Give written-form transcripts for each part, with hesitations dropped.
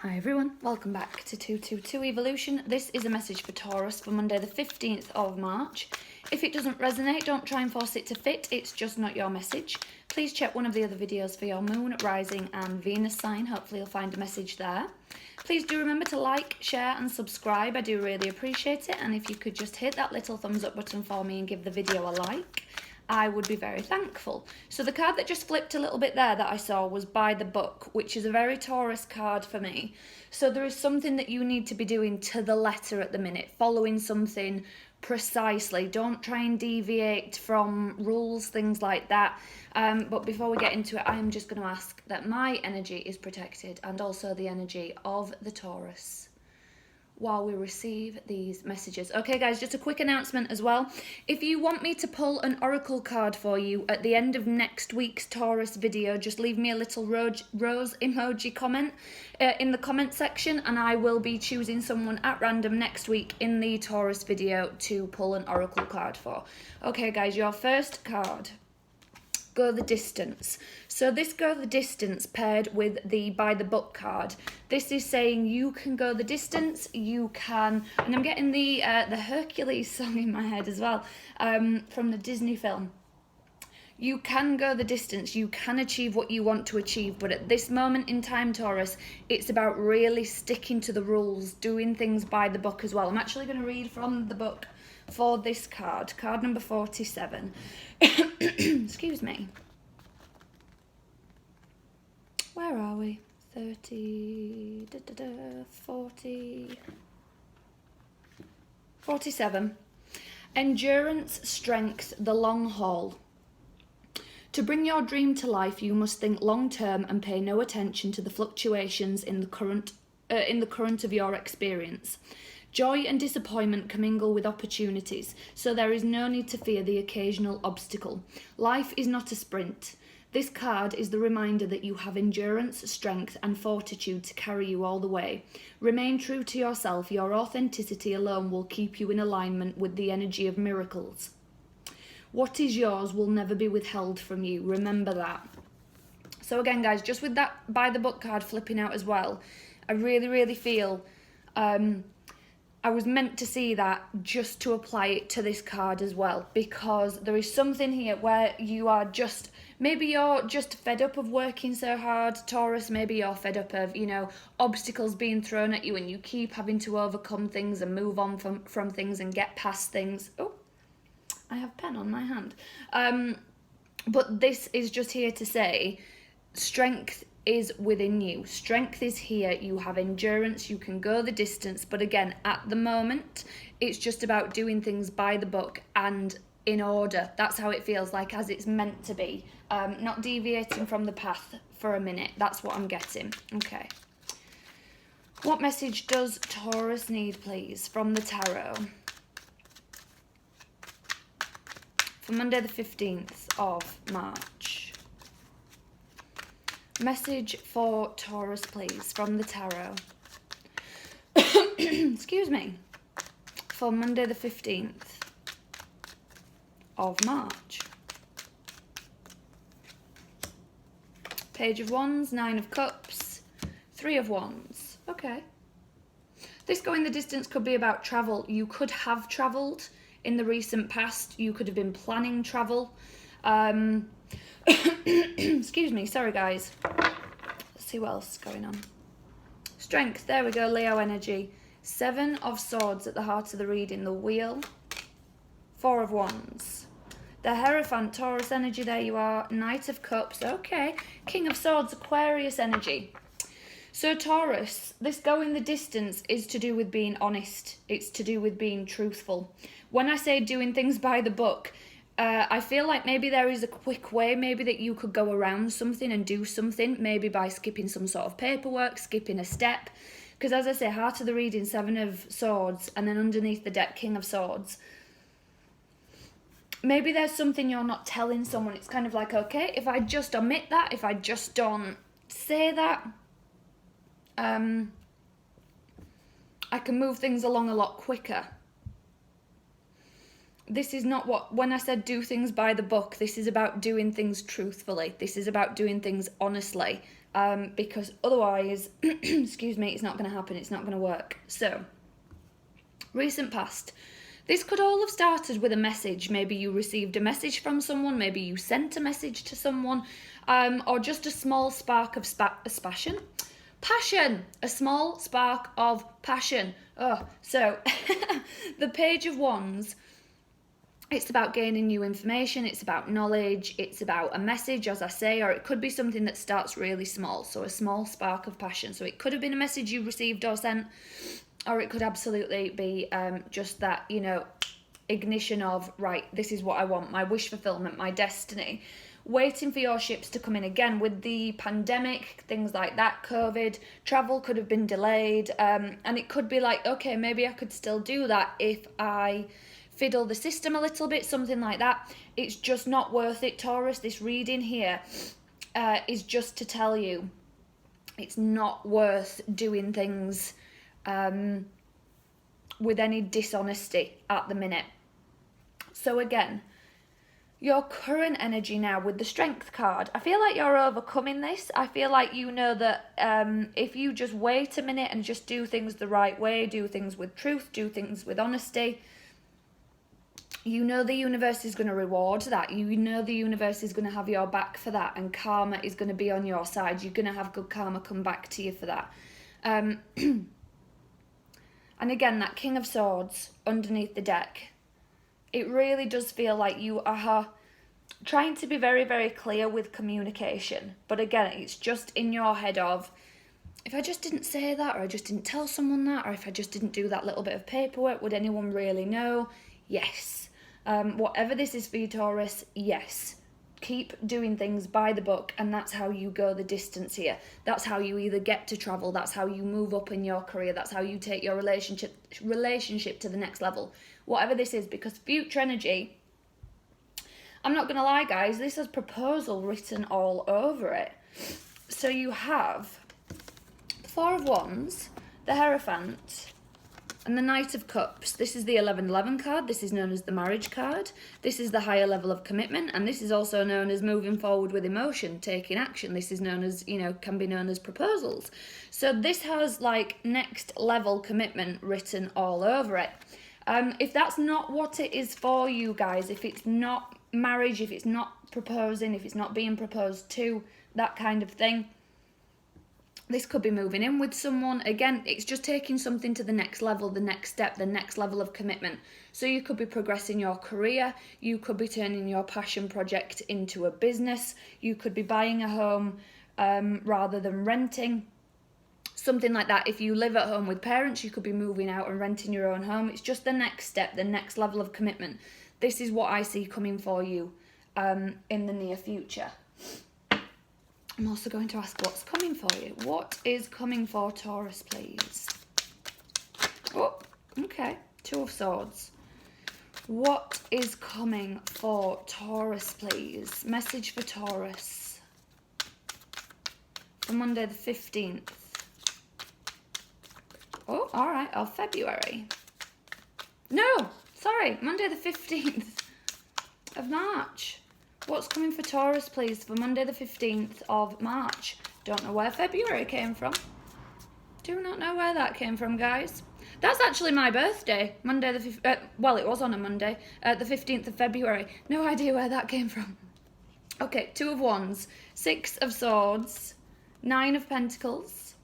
Hi everyone, welcome back to 222 Evolution. This is a message for Taurus for Monday the 15th of March. If it doesn't resonate, don't try and force it to fit, it's just not your message. Please check one of the other videos for your moon, rising and Venus sign, hopefully you'll find a message there. Please do remember to like, share and subscribe, I do really appreciate it, and if you could just hit that little thumbs up button for me and give the video a like, I would be very thankful. So the card that just flipped a little bit there that I saw was By the Book, which is a very Taurus card for me. So there is something that you need to be doing to the letter at the minute, following something precisely. Don't try and deviate from rules, things like that. But before we get into it, I am just going to ask that my energy is protected and also the energy of the Taurus while we receive these messages. Okay guys, just a quick announcement as well. If you want me to pull an oracle card for you at the end of next week's Taurus video, just leave me a little rose emoji comment in the comment section, and I will be choosing someone at random next week in the Taurus video to pull an oracle card for. Okay guys, your first card, Go the Distance. So this Go the Distance paired with the By the Book card, this is saying you can go the distance, you can, and I'm getting the Hercules song in my head as well, from the Disney film. You can go the distance, you can achieve what you want to achieve, but at this moment in time, Taurus, it's about really sticking to the rules, doing things by the book as well. I'm actually going to read from the book for this card, card number 47. Excuse me. Where are we? 30, 40, 47. Endurance, strength, the long haul. To bring your dream to life, you must think long term and pay no attention to the fluctuations in the current of your experience. Joy and disappointment commingle with opportunities, so there is no need to fear the occasional obstacle. Life is not a sprint. This card is the reminder that you have endurance, strength and fortitude to carry you all the way. Remain true to yourself. Your authenticity alone will keep you in alignment with the energy of miracles. What is yours will never be withheld from you. Remember that. So again, guys, just with that By the Book card flipping out as well, I really feel I was meant to see that just to apply it to this card as well, because there is something here where you are just, maybe you're just fed up of working so hard, Taurus, maybe you're fed up of, obstacles being thrown at you and you keep having to overcome things and move on from things and get past things. Oh, I have pen on my hand. But this is just here to say, strength is within you. Strength is here. You have endurance. You can go the distance. But again, at the moment, it's just about doing things by the book and in order. That's how it feels like, as it's meant to be. Not deviating from the path for a minute. That's what I'm getting. Okay. What message does Taurus need, please, from the tarot? For Monday the 15th of March. Message for Taurus, please, from the tarot. Excuse me. For Monday the 15th of March. Page of Wands, 9 of Cups, 3 of Wands. Okay. This going the distance could be about travel. You could have travelled in the recent past. You could have been planning travel. Excuse me, sorry guys. Let's see what else is going on. Strength, there we go, Leo energy. 7 of Swords at the heart of the reading, the Wheel. 4 of Wands. The Hierophant, Taurus energy, there you are. Knight of Cups, okay. King of Swords, Aquarius energy. So Taurus, this going the distance is to do with being honest. It's to do with being truthful. When I say doing things by the book, I feel like maybe there is a quick way, maybe that you could go around something and do something, maybe by skipping some sort of paperwork, skipping a step. Because as I say, heart of the reading, 7 of Swords, and then underneath the deck, King of Swords. Maybe there's something you're not telling someone. It's kind of like, okay, if I just omit that, if I just don't say that, I can move things along a lot quicker. This is not what, when I said do things by the book, this is about doing things truthfully. This is about doing things honestly. because otherwise, excuse me, it's not going to happen. It's not going to work. So, recent past. This could all have started with a message. Maybe you received a message from someone. Maybe you sent a message to someone, or just a small spark of passion. A small spark of passion. Oh, so the Page of Wands. It's about gaining new information, it's about knowledge, it's about a message, as I say, or it could be something that starts really small, so a small spark of passion. So it could have been a message you received or sent, or it could absolutely be just that, you know, ignition of, right, this is what I want, my wish fulfillment, my destiny. Waiting for your ships to come in. Again, with the pandemic, things like that, COVID, travel could have been delayed, and it could be like, okay, maybe I could still do that if I fiddle the system a little bit, something like that. It's just not worth it, Taurus. This reading here is just to tell you it's not worth doing things with any dishonesty at the minute. So again, your current energy now with the Strength card, I feel like you're overcoming this. I feel like you know that if you just wait a minute and just do things the right way, do things with truth, do things with honesty, you know the universe is going to reward that. You know the universe is going to have your back for that, and karma is going to be on your side. You're going to have good karma come back to you for that. And again, that King of Swords underneath the deck, it really does feel like you are trying to be very, very clear with communication. But again, it's just in your head of, if I just didn't say that, or I just didn't tell someone that, or if I just didn't do that little bit of paperwork, would anyone really know? Yes. Whatever this is for you, Taurus, yes. Keep doing things by the book, and that's how you go the distance here. That's how you either get to travel, that's how you move up in your career, that's how you take your relationship to the next level. Whatever this is, because future energy, I'm not going to lie, guys, this has proposal written all over it. So you have the Four of Wands, the Hierophant, and the Knight of Cups. This is the 1111 card. This is known as the marriage card. This is the higher level of commitment, and this is also known as moving forward with emotion, taking action. This is known as, you know, can be known as proposals. So this has like next level commitment written all over it. If that's not what it is for you guys, if it's not marriage, if it's not proposing, if it's not being proposed to, that kind of thing, this could be moving in with someone. Again, it's just taking something to the next level, the next step, the next level of commitment. So you could be progressing your career. You could be turning your passion project into a business. You could be buying a home rather than renting. Something like that. If you live at home with parents, you could be moving out and renting your own home. It's just the next step, the next level of commitment. This is what I see coming for you in the near future. I'm also going to ask what's coming for you. What is coming for Taurus, please? Oh, okay. Two of Swords. What is coming for Taurus, please? Message for Taurus for Monday the 15th. Oh, all right, of February. No, sorry, Monday the 15th of March. What's coming for Taurus, please, for Monday the 15th of March? Don't know where February came from. Do not know where that came from, guys. That's actually my birthday, Monday the 15th. Well, it was on a Monday, the 15th of February. No idea where that came from. Okay, Two of Wands, Six of Swords, Nine of Pentacles,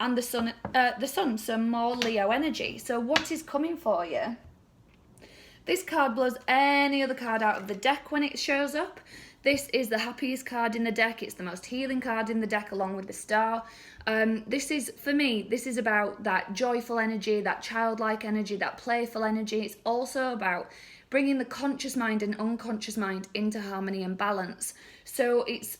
and the Sun, so more Leo energy. So what is coming for you? This card blows any other card out of the deck when it shows up. This is the happiest card in the deck. It's the most healing card in the deck, along with the Star. This is, for me, this is about that joyful energy, that childlike energy, that playful energy. It's also about bringing the conscious mind and unconscious mind into harmony and balance. So it's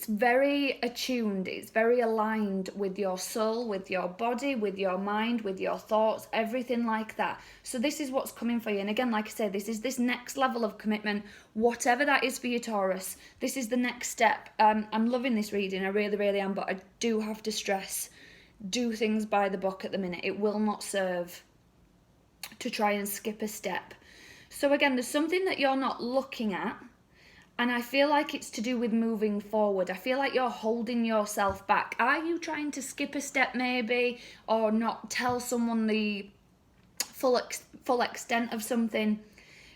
very attuned, it's very aligned with your soul, with your body, with your mind, with your thoughts, everything like that. So this is what's coming for you. And again, like I said, this is this next level of commitment, whatever that is for you, Taurus. This is the next step. I'm loving this reading, I really, really am, but I do have to stress, do things by the book at the minute. It will not serve to try and skip a step. So again, there's something that you're not looking at, And I feel like it's to do with moving forward. I feel like you're holding yourself back. Are you trying to skip a step maybe, or not tell someone the full extent of something?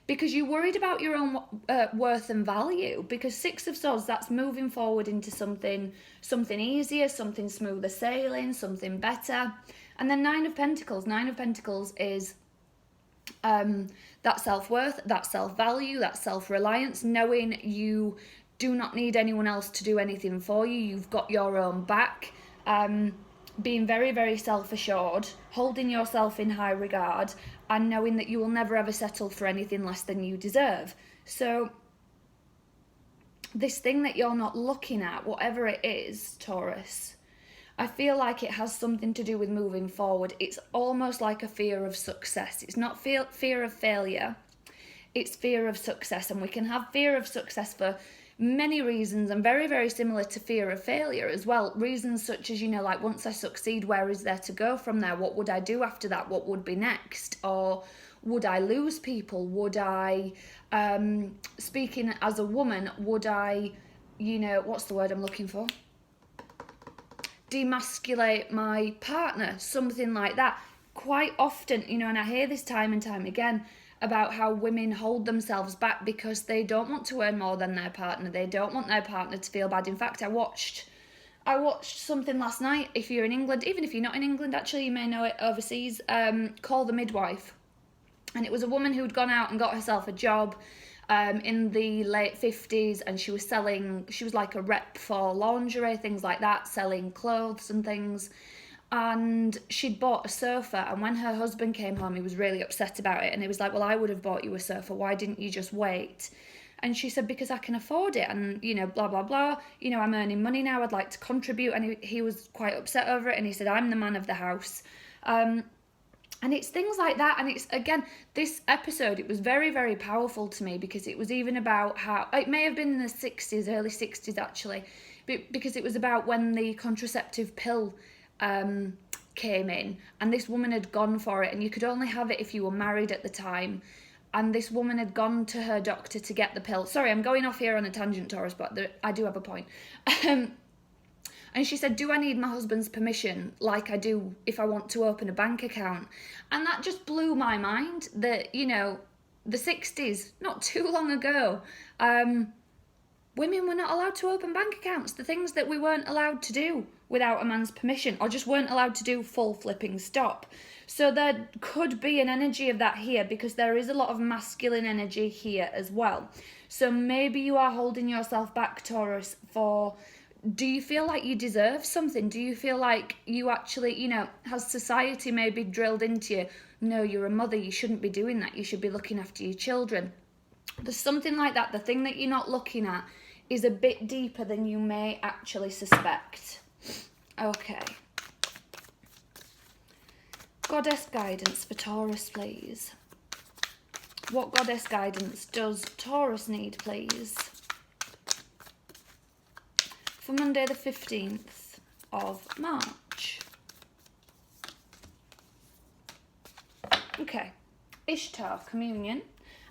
Because you're worried about your own worth and value. Because Six of Swords, that's moving forward into something easier, something smoother sailing, something better. And then Nine of Pentacles. Nine of Pentacles is that self-worth, that self-value, that self-reliance, knowing you do not need anyone else to do anything for you. You've got your own back. Being very, very self-assured, holding yourself in high regard, and knowing that you will never ever settle for anything less than you deserve. So this thing that you're not looking at, whatever it is, Taurus, I feel like it has something to do with moving forward. It's almost like a fear of success. It's not fear of failure, it's fear of success. And we can have fear of success for many reasons, and very, very similar to fear of failure as well. Reasons such as, you know, like, once I succeed, where is there to go from there? What would I do after that? What would be next? Or would I lose people? Would I, speaking as a woman, would I, you know, what's the word I'm looking for? Demasculate my partner, something like that. Quite often, you know, and I hear this time and time again about how women hold themselves back because they don't want to earn more than their partner. They don't want their partner to feel bad. In fact, I watched something last night. If you're in England, even if you're not in England, actually, you may know it overseas, Call the Midwife. And it was a woman who'd gone out and got herself a job in the late 50s, and she was like a rep for lingerie, things like that, selling clothes and things. And she'd bought a sofa, and when her husband came home, he was really upset about it, and he was like, well, I would have bought you a sofa, why didn't you just wait? And she said, because I can afford it, and, you know, blah, blah, blah, you know, I'm earning money now, I'd like to contribute. And he was quite upset over it, and he said, I'm the man of the house. And it's things like that. And it's, again, this episode, it was very, very powerful to me, because it was even about how, it may have been in the 60s, early 60s actually, because it was about when the contraceptive pill came in, and this woman had gone for it, and you could only have it if you were married at the time. And this woman had gone to her doctor to get the pill. Sorry, I'm going off here on a tangent, Taurus, but I do have a point. And she said, do I need my husband's permission like I do if I want to open a bank account? And that just blew my mind that, you know, the 60s, not too long ago, women were not allowed to open bank accounts. The things that we weren't allowed to do without a man's permission, or just weren't allowed to do full flipping stop. So there could be an energy of that here, because there is a lot of masculine energy here as well. So maybe you are holding yourself back, Taurus, for... Do you feel like you deserve something? Do you feel like you actually, you know, has society maybe drilled into you, no, you're a mother, you shouldn't be doing that, you should be looking after your children? There's something like that. The thing that you're not looking at is a bit deeper than you may actually suspect. Okay. Goddess guidance for Taurus, please. What goddess guidance does Taurus need, please? For Monday the 15th of March. Okay, Ishtar, communion,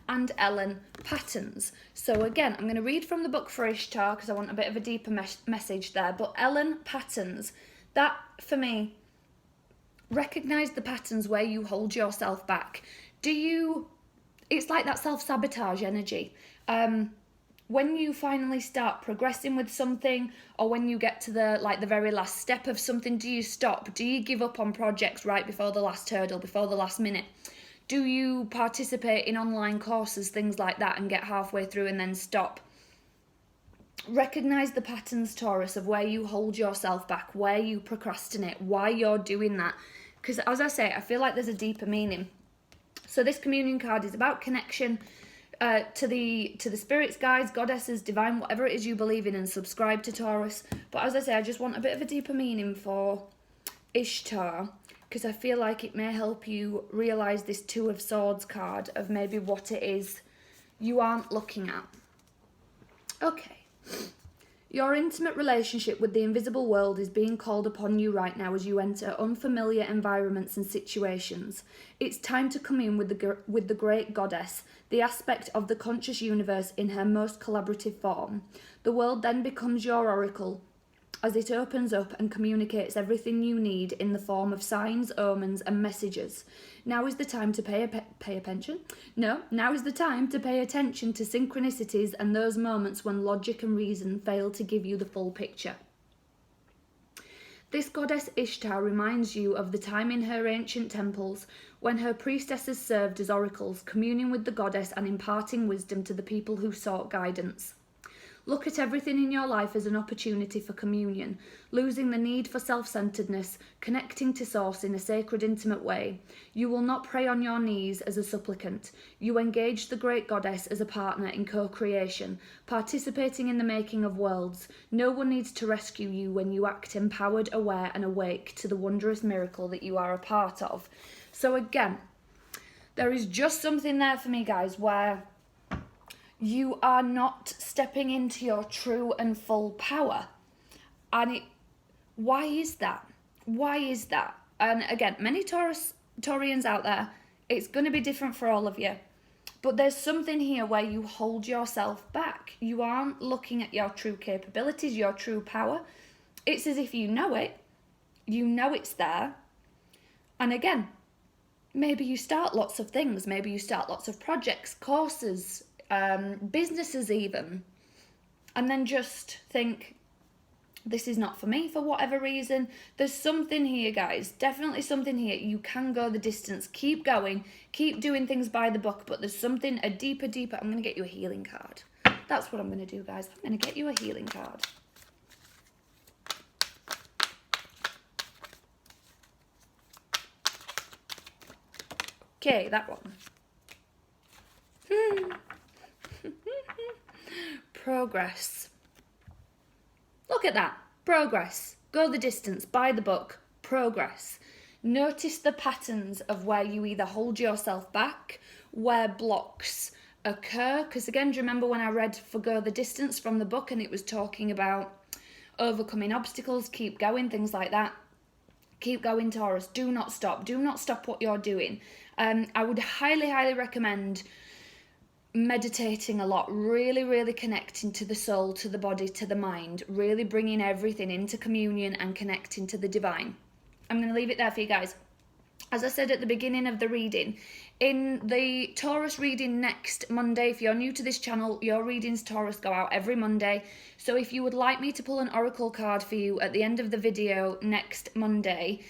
and Ellen, patterns. So again, I'm going to read from the book for Ishtar because I want a bit of a deeper message there. But Ellen, patterns, that for me, recognise the patterns where you hold yourself back. It's like that self-sabotage energy. When you finally start progressing with something, or when you get to the very last step of something, do you stop? Do you give up on projects right before the last hurdle, before the last minute? Do you participate in online courses, things like that, and get halfway through and then stop? Recognise the patterns, Taurus, of where you hold yourself back, where you procrastinate, why you're doing that. Because as I say, I feel like there's a deeper meaning. So this communion card is about connection, to the spirits, guides, goddesses, divine, whatever it is you believe in and subscribe to, Taurus. But as I say, I just want a bit of a deeper meaning for Ishtar, because I feel like it may help you realise this Two of Swords card of maybe what it is you aren't looking at. Okay. Your intimate relationship with the invisible world is being called upon you right now as you enter unfamiliar environments and situations. It's time to commune with the great goddess, the aspect of the conscious universe in her most collaborative form. The world then becomes your oracle, as it opens up and communicates everything you need in the form of signs, omens, and messages. Now is the time to pay attention. Now is the time to pay attention to synchronicities and those moments when logic and reason fail to give you the full picture. This goddess Ishtar reminds you of the time in her ancient temples when her priestesses served as oracles, communing with the goddess and imparting wisdom to the people who sought guidance. Look at everything in your life as an opportunity for communion, losing the need for self-centeredness, connecting to Source in a sacred, intimate way. You will not pray on your knees as a supplicant. You engage the great goddess as a partner in co-creation, participating in the making of worlds. No one needs to rescue you when you act empowered, aware, and awake to the wondrous miracle that you are a part of. So again, there is just something there for me, guys, where you are not stepping into your true and full power. And why is that? Why is that? And again, many Taurians out there, it's going to be different for all of you. But there's something here where you hold yourself back. You aren't looking at your true capabilities, your true power. It's as if you know it. You know it's there. And again, maybe you start lots of things. Maybe you start lots of projects, courses, businesses even, and then just think, this is not for me for whatever reason. There's something here, guys, definitely something here. You can go the distance, keep going, keep doing things by the book, but there's something, a deeper, I'm going to get you a healing card. That's what I'm going to do, guys. I'm going to get you a healing card. Okay, that one. Progress. Look at that. Progress. Go the distance. Buy the book. Progress. Notice the patterns of where you either hold yourself back, where blocks occur. Because again, do you remember when I read For Go the Distance from the book and it was talking about overcoming obstacles, keep going, things like that. Keep going, Taurus. Do not stop. Do not stop what you're doing. I would highly, highly recommend meditating a lot, really connecting to the soul, to the body, to the mind, really bringing everything into communion and connecting to the divine. I'm going to leave it there for you guys. As I said at the beginning of the reading, in the Taurus reading next Monday, if you're new to this channel, your readings, Taurus, go out every Monday. So if you would like me to pull an oracle card for you at the end of the video next Monday,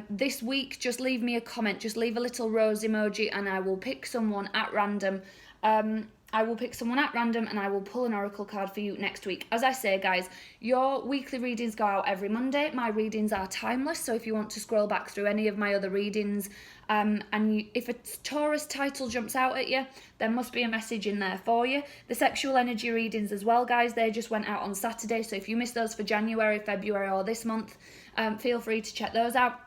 this week, just leave me a comment, just leave a little rose emoji and I will pick someone at random. I will pick someone at random and I will pull an oracle card for you next week. As I say, guys, your weekly readings go out every Monday. My readings are timeless, so if you want to scroll back through any of my other readings, if a Taurus title jumps out at you, there must be a message in there for you. The sexual energy readings as well, guys, they just went out on Saturday, so if you missed those for January, February or this month, feel free to check those out.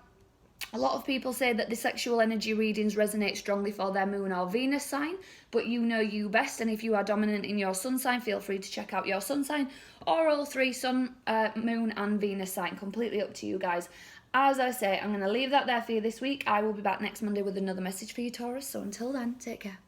A lot of people say that the sexual energy readings resonate strongly for their moon or Venus sign, but you know you best, and if you are dominant in your sun sign, feel free to check out your sun sign, or all three, sun, moon and Venus sign, completely up to you guys. As I say, I'm going to leave that there for you this week. I will be back next Monday with another message for you, Taurus, so until then, take care.